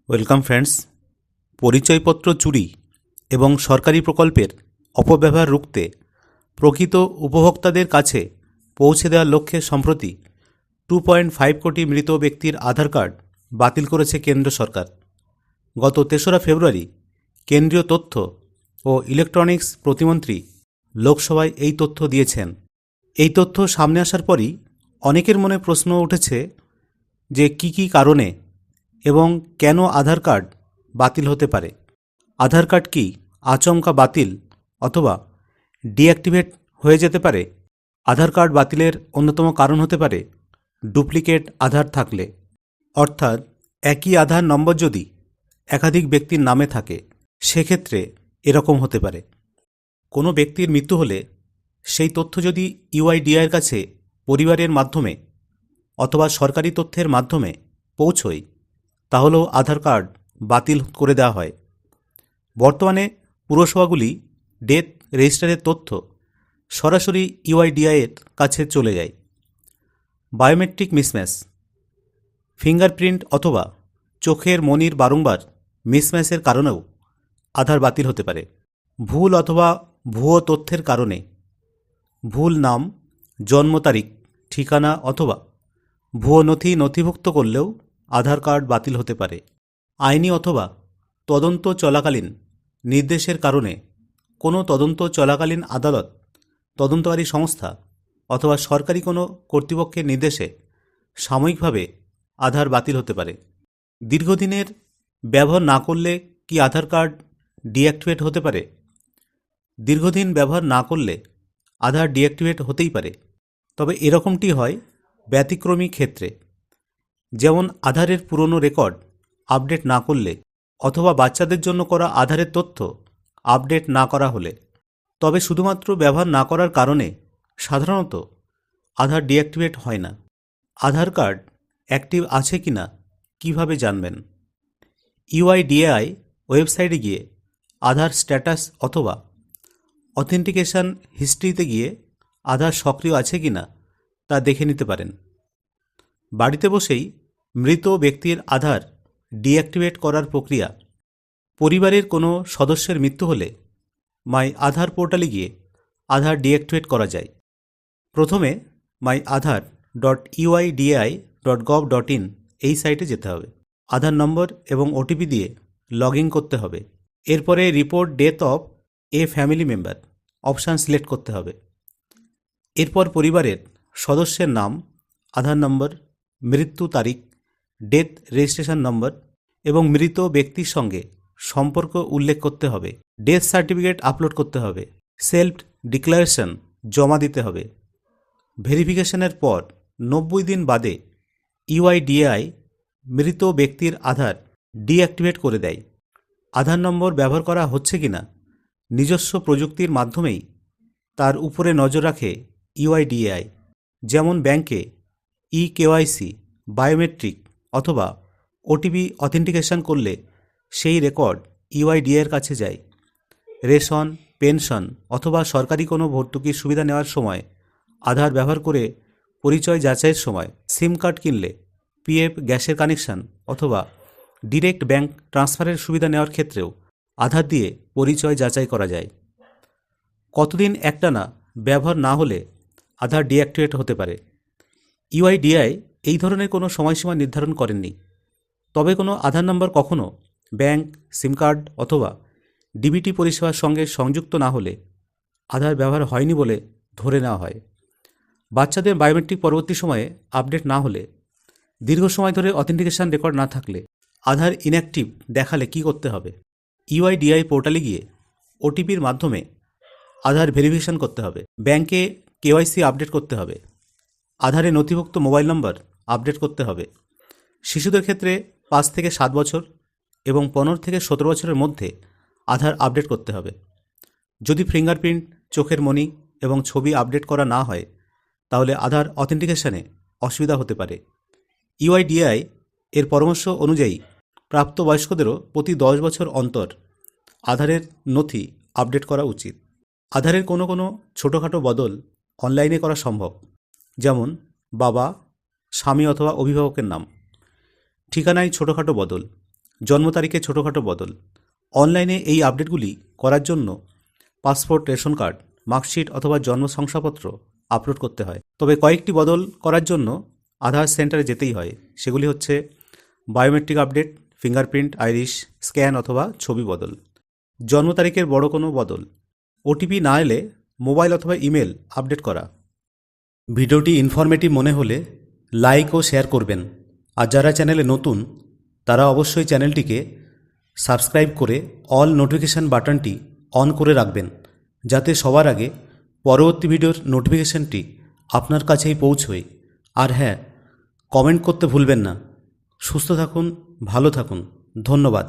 Welcome friends. পরিচয়পত্র চুরি এবং সরকারি প্রকল্পের অপব্যবহার রুখতে প্রকৃত উপভোক্তাদের কাছে পৌঁছে দেওয়ার লক্ষ্যে সম্প্রতি 2.5 কোটি মৃত ব্যক্তির আধার কার্ড বাতিল করেছে কেন্দ্র সরকার। গত 3রা ফেব্রুয়ারি কেন্দ্রীয় তথ্য ও ইলেকট্রনিক্স প্রতিমন্ত্রী লোকসভায় এই তথ্য দিয়েছেন। এই তথ্য সামনে আসার পরই অনেকের মনে প্রশ্ন উঠেছে যে কী কারণে এবং কেন আধার কার্ড বাতিল হতে পারে। আধার কার্ড কি আচমকা বাতিল অথবা ডিঅ্যাক্টিভেট হয়ে যেতে পারে? আধার কার্ড বাতিলের অন্যতম কারণ হতে পারে ডুপ্লিকেট আধার থাকলে, অর্থাৎ একই আধার নম্বর যদি একাধিক ব্যক্তির নামে থাকে সেক্ষেত্রে এরকম হতে পারে। কোনো ব্যক্তির মৃত্যু হলে সেই তথ্য যদি ইউআইডিআইয়ের কাছে পরিবারের মাধ্যমে অথবা সরকারি তথ্যের মাধ্যমে পৌঁছয় তাহলেও আধার কার্ড বাতিল করে দেওয়া হয়। বর্তমানে পুরসভাগুলি ডেথ রেজিস্টারের তথ্য সরাসরি ইউআইডিআইয়ের কাছে চলে যায়। বায়োমেট্রিক মিসম্যাচ, ফিঙ্গারপ্রিন্ট অথবা চোখের মনির বারংবার মিসম্যাচের কারণেও আধার বাতিল হতে পারে। ভুল অথবা ভুয়ো তথ্যের কারণে, ভুল নাম, জন্ম তারিখ, ঠিকানা অথবা ভুয়ো নথি নথিভুক্ত করলেও আধার কার্ড বাতিল হতে পারে। আইনি অথবা তদন্ত চলাকালীন নির্দেশের কারণে কোনো তদন্ত চলাকালীন আদালত, তদন্তকারী সংস্থা অথবা সরকারি কোনো কর্তৃপক্ষের নির্দেশে সাময়িকভাবে আধার বাতিল হতে পারে। দীর্ঘদিনের ব্যবহার না করলে কি আধার কার্ড ডিঅ্যাক্টিভেট হতে পারে? দীর্ঘদিন ব্যবহার না করলে আধার ডিঅ্যাক্টিভেট হতেই পারে, তবে এরকমটি হয় ব্যতিক্রমী ক্ষেত্রে, যেমন আধারের পুরনো রেকর্ড আপডেট না করলে অথবা বাচ্চাদের জন্য করা আধারের তথ্য আপডেট না করা হলে। তবে শুধুমাত্র ব্যবহার না করার কারণে সাধারণত আধার ডিঅ্যাক্টিভেট হয় না। আধার কার্ড অ্যাক্টিভ আছে কিনা কিভাবে জানবেন? ইউআইডিএআই ওয়েবসাইটে গিয়ে আধার স্ট্যাটাস অথবা অথেন্টিকেশন হিস্ট্রিতে গিয়ে আধার সক্রিয় আছে কিনা তা দেখে নিতে পারেন। বাড়িতে বসেই মৃত ব্যক্তির আধার ডিঅ্যাক্টিভেট করার প্রক্রিয়া। পরিবারের কোনো সদস্যের মৃত্যু হলে মাই আধার পোর্টালে গিয়ে আধার ডিঅ্যাক্টিভেট করা যায়। প্রথমে myAadhar.uidai.gov.in এই সাইটে যেতে হবে। আধার নম্বর এবং ওটিপি দিয়ে লগ ইন করতে হবে। এরপরে report death of A family member option select করতে হবে। এরপর পরিবারের সদস্যের নাম, আধার নম্বর, মৃত্যু তারিখ, ডেথ রেজিস্ট্রেশন নম্বর এবং মৃত ব্যক্তির সঙ্গে সম্পর্ক উল্লেখ করতে হবে। ডেথ সার্টিফিকেট আপলোড করতে হবে। সেলফ ডিক্লারেশন জমা দিতে হবে। ভেরিফিকেশনের পর 90 দিন বাদে ইউআইডিএআই মৃত ব্যক্তির আধার ডিঅ্যাক্টিভেট করে দেয়। আধার নম্বর ব্যবহার করা হচ্ছে কিনা নিজস্ব প্রযুক্তির মাধ্যমেই তার উপরে নজর রাখে ইউআইডিএআই। যেমন ব্যাংকে ইকেওয়াইসি, বায়োমেট্রিক অথবা ওটিপি অথেন্টিকেশন করলে সেই রেকর্ড ইউআইডিএর কাছে যায়। রেশন, পেনশন অথবা সরকারি কোনো ভর্তুকির সুবিধা নেওয়ার সময় আধার ব্যবহার করে পরিচয় যাচাইয়ের সময়, সিম কার্ড কিনলে, পিএফ, গ্যাসের কানেকশন অথবা ডিরেক্ট ব্যাংক ট্রান্সফারের সুবিধা নেওয়ার ক্ষেত্রেও আধার দিয়ে পরিচয় যাচাই করা যায়। কতদিন একটানা ব্যবহার না হলে আধার ডিঅ্যাক্টিভেট হতে পারে? ইউআইডিআই এই ধরনের কোনো সময়সীমা নির্ধারণ করেননি। তবে কোনো আধার নম্বর কখনও ব্যাংক, সিম কার্ড অথবা ডিবিটি পরিষেবার সঙ্গে সংযুক্ত না হলে আধার ব্যবহার হয়নি বলে ধরে নেওয়া হয়। বাচ্চাদের বায়োমেট্রিক পরবর্তী সময়ে আপডেট না হলে, দীর্ঘ সময় ধরে অথেন্টিকেশন রেকর্ড না থাকলে, আধার ইনঅ্যাক্টিভ দেখালে কি করতে হবে? ইউআইডিআই পোর্টালে গিয়ে ওটিপির মাধ্যমে আধার ভেরিফিকেশন করতে হবে। ব্যাংকে কেওয়াইসি আপডেট করতে হবে। আধারে নথিভুক্ত মোবাইল নম্বর আপডেট করতে হবে। শিশুদের ক্ষেত্রে 5 থেকে 7 বছর এবং 15 থেকে 17 বছরের মধ্যে আধার আপডেট করতে হবে। যদি ফিঙ্গারপ্রিন্ট, চোখের মনি এবং ছবি আপডেট করা না হয় তাহলে আধার অথেন্টিকেশনে অসুবিধা হতে পারে। ইউআইডিএআই এর পরামর্শ অনুযায়ী প্রাপ্তবয়স্কদেরও প্রতি 10 বছর অন্তর আধারের নথি আপডেট করা উচিত। আধারের কোনো ছোটোখাটো বদল অনলাইনে করা সম্ভব, যেমন বাবা, স্বামী অথবা অভিভাবকের নাম, ঠিকানায় ছোটোখাটো বদল, জন্ম তারিখে ছোটোখাটো বদল। অনলাইনে এই আপডেটগুলি করার জন্য পাসপোর্ট, রেশন কার্ড, মার্কশিট অথবা জন্ম শংসাপত্র আপলোড করতে হয়। তবে কয়েকটি বদল করার জন্য আধার সেন্টারে যেতেই হয়। সেগুলি হচ্ছে biometric update, fingerprint, Irish scan অথবা ছবি বদল। জন্ম তারিখের বড় কোনো বদল, ওটিপি না এলে মোবাইল অথবা ইমেল আপডেট করা। ভিডিওটি ইনফরমেটিভ মনে হলে লাইক ও শেয়ার করবেন। আর যারা চ্যানেলে নতুন তারা অবশ্যই চ্যানেলটিকে সাবস্ক্রাইব করে অল নোটিফিকেশান বাটনটি অন করে রাখবেন, যাতে সবার আগে পরবর্তী ভিডিওর নোটিফিকেশানটি আপনার কাছেই পৌঁছয়। আর হ্যাঁ, কমেন্ট করতে ভুলবেন না। সুস্থ থাকুন, ভালো থাকুন। ধন্যবাদ।